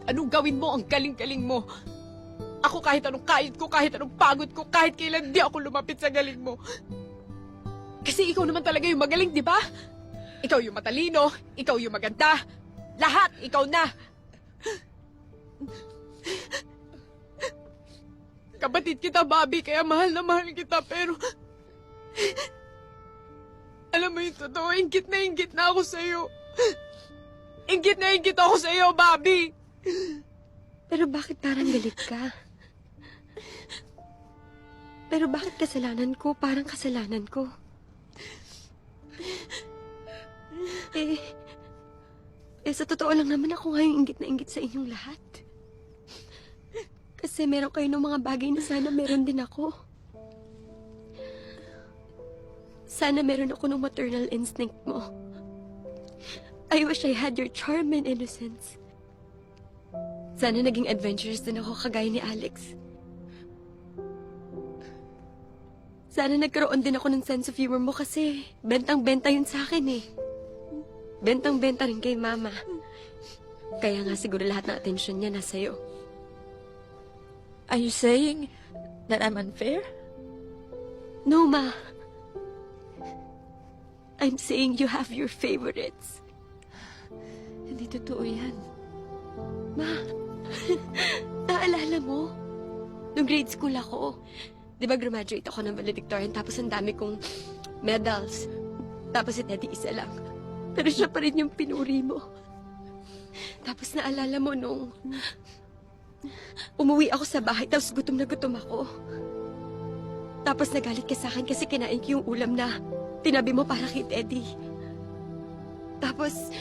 anong gawin mo, ang galing-galing mo. Ako kahit anong kayod ko, kahit anong pagod ko, kahit kailan di ako lumapit sa galing mo. Kasi ikaw naman talaga yung magaling, di ba? Ikaw yung matalino, ikaw yung maganda. Lahat, ikaw na. Kapatid kita, Bobby, kaya mahal na mahal kita, pero... Alam mo yung totoo, inggit na ako sa'yo. Inggit na inggit ako sa'yo, Bobby. Pero bakit parang galit ka? Pero bakit kasalanan ko parang kasalanan ko? Sa totoo lang naman ako nga yung inggit na inggit sa inyong lahat. Kasi meron kayo ng mga bagay na sana meron din ako. Sana meron ako ng maternal instinct mo. I wish I had your charm and innocence. Sana naging adventurous din ako kagaya ni Alex. Sana nagkaroon din ako ng sense of humor mo kasi bentang-benta yun sa akin eh. Bentang-benta rin kay Mama. Kaya nga siguro lahat ng atensyon niya nasa iyo. Are you saying that I'm unfair? No, Ma. I'm saying you have your favorites. Hindi totoo yan. Ma, naalala mo? Nung grade school ako, di ba graduate ako ng valedictorian tapos ang dami kong medals. Tapos si Teddy isa lang. Pero siya pa rin yung pinuri mo. Tapos naalala mo nung umuwi ako sa bahay tapos gutom na gutom ako. Tapos nagalit ka sa akin kasi kinain ko yung ulam na tinabi mo para kay Teddy. Tapos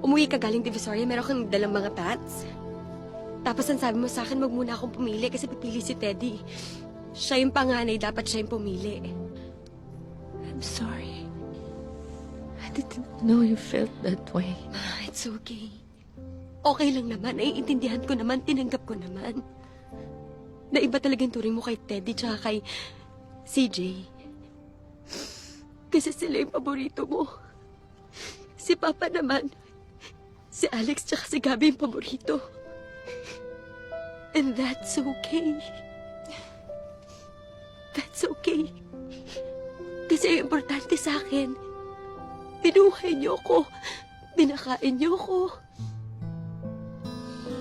umuwi ka galing Divisoria, meron kang dalang mga pants. Tapos ang sabi mo sa akin, wag muna akong pumili kasi pipili si Teddy. Siya yung panganay, dapat siya yung pumili. I'm sorry. I didn't know you felt that way. It's okay. Okay lang naman, naiintindihan ko naman, tinanggap ko naman. Na iba talagang turing mo kay Teddy tsaka kay CJ. Kasi sila yung paborito mo. Si Papa naman, si Alex tsaka si Gabby yung paborito. And that's okay. That's okay. Kasi yung importante sa akin, binuhay niyo ko, binakain niyo ko,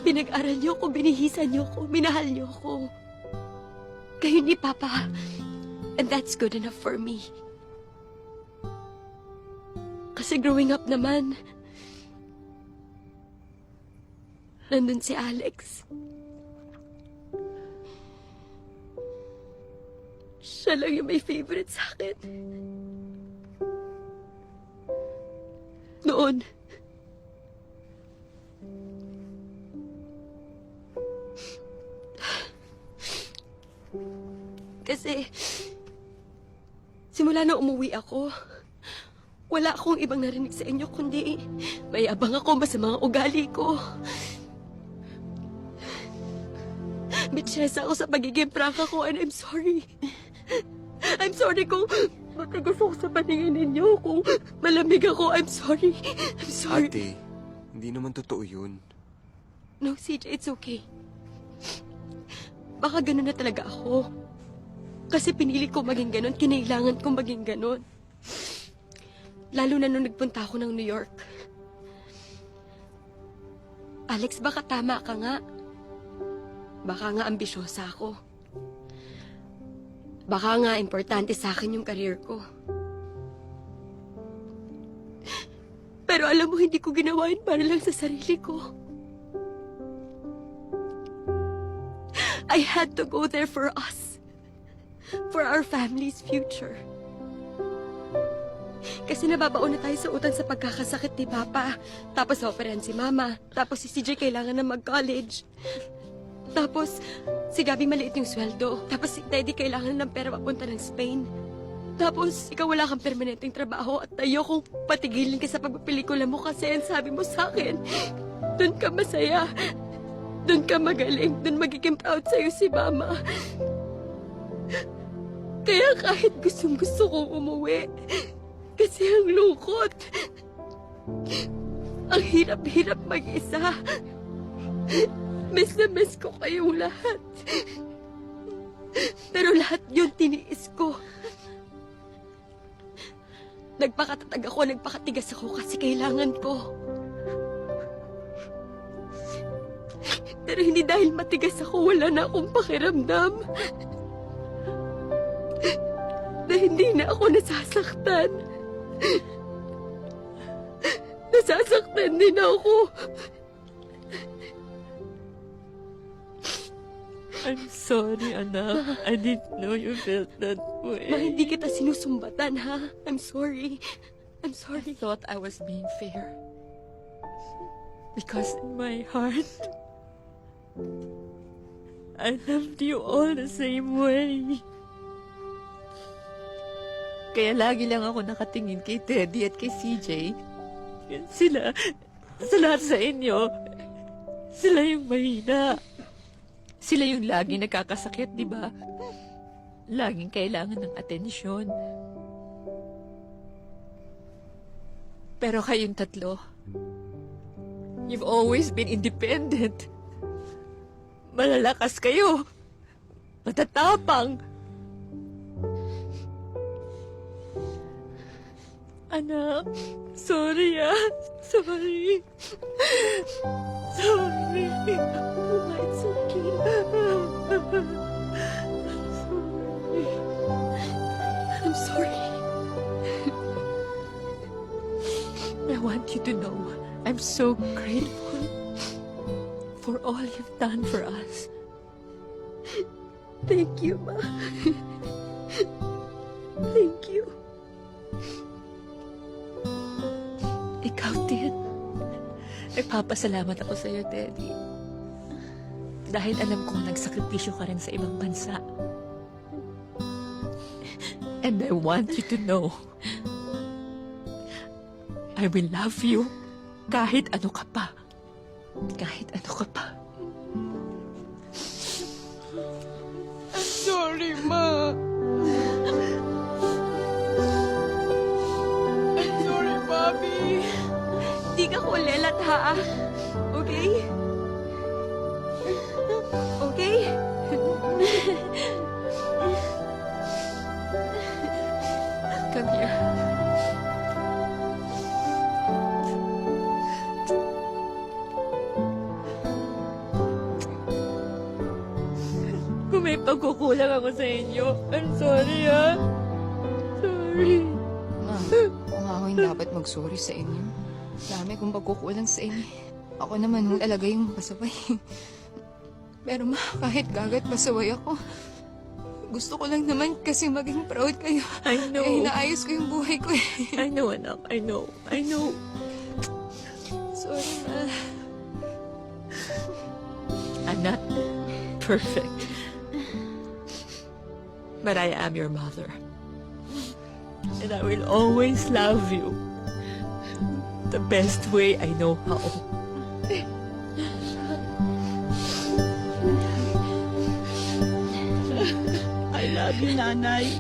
pinag-aral niyo ko, binihisan niyo ko, minahal niyo ko. Kayo ni Papa. And that's good enough for me. Kasi growing up naman, nandun si Alex. Siya lang yung may favorite sa akin. Noon. Kasi, simula na umuwi ako, wala akong ibang narinig sa inyo kundi mayabang ako, masamang ugali ko. Bitchesa ako sa pagiging prangka ko and I'm sorry. I'm sorry kung matigas ako sa paningin ninyo, kung malamig ako, I'm sorry. I'm sorry. Ate, hindi naman totoo yun. No, CJ, it's okay. Baka ganun na talaga ako. Kasi pinili ko maging ganun, kinailangan ko maging ganun. Lalo na nung nagpunta ako ng New York. Alex, baka tama ka nga. Baka nga ambisyosa ako. Baka nga importante sa akin yung career ko. Pero alam mo, hindi ko ginawa yun para lang sa sarili ko. I had to go there for us. For our family's future. Kasi nababaon na tayo sa utang sa pagkakasakit ni Papa. Tapos operahan si Mama. Tapos si CJ kailangan na mag-college. Tapos si Gabby maliit yung sweldo. Tapos si Teddy kailangan ng pera papunta ng Spain. Tapos ikaw wala kang permanenteng trabaho at ayokong patigilin ka sa pagpapelikula mo kasi ang sabi mo sa akin, doon ka masaya. Doon ka magaling. Doon magiging proud sa'yo si Mama. Kaya kahit gustong-gusto kong umuwi, kasi ang lungkot. Ang hirap-hirap mag-isa. Miss na miss ko kayong lahat. Pero lahat yun tiniis ko. Nagpakatatag ako, nagpakatigas ako kasi kailangan ko. Pero hindi dahil matigas ako, wala na akong pakiramdam. Na hindi na ako nasasaktan. Nasasaktan din ako. I'm sorry, anak. I didn't know you felt that way. Ma, hindi kita sinusumbatan, ha? I'm sorry. I'm I sorry. thought I was being fair. Because in my heart, I loved you all the same way. Kaya lagi lang ako nakatingin kay Teddy at kay CJ. Yan sila, sa lahat sa inyo, sila yung mahina. Sila yung lagi nagkakasakit, di ba? Laging kailangan ng atensyon. Pero kayong tatlo, you've always been independent. Malalakas kayo. Matatapang. Anak, sorry ah. Sorry. Sorry. Ma, it's okay. I'm sorry. I want you to know I'm so grateful for all you've done for us. Thank you, Ma. Thank you. Ikaw din. Nagpapasalamat ako sa iyo, Teddy. Dahil alam kong nagsakripisyo ka rin sa ibang bansa. And I want you to know, I will love you kahit ano ka pa. Kahit ano ka pa. I'm sorry, Ma. I'm sorry, Bobby. Di ka kulelat, ha? Okay? Okay? Come here. Kung may pagkukulang ako sa inyo, I'm sorry ah. Sorry. Ma, ako nga ho yung dapat mag-sorry sa inyo. Dami kong pagkukulang sa inyo. Ako naman ho talaga yung pasaway. Pero ma, kahit gagat pasaway ako, gusto ko lang naman kasi maging proud kayo. I know. Eh, inaayos ko yung buhay ko eh. I know, anak. I know. I know. Sorry, ma. I'm not perfect. But I am your mother. And I will always love you the best way I know how. I love you, Nanay.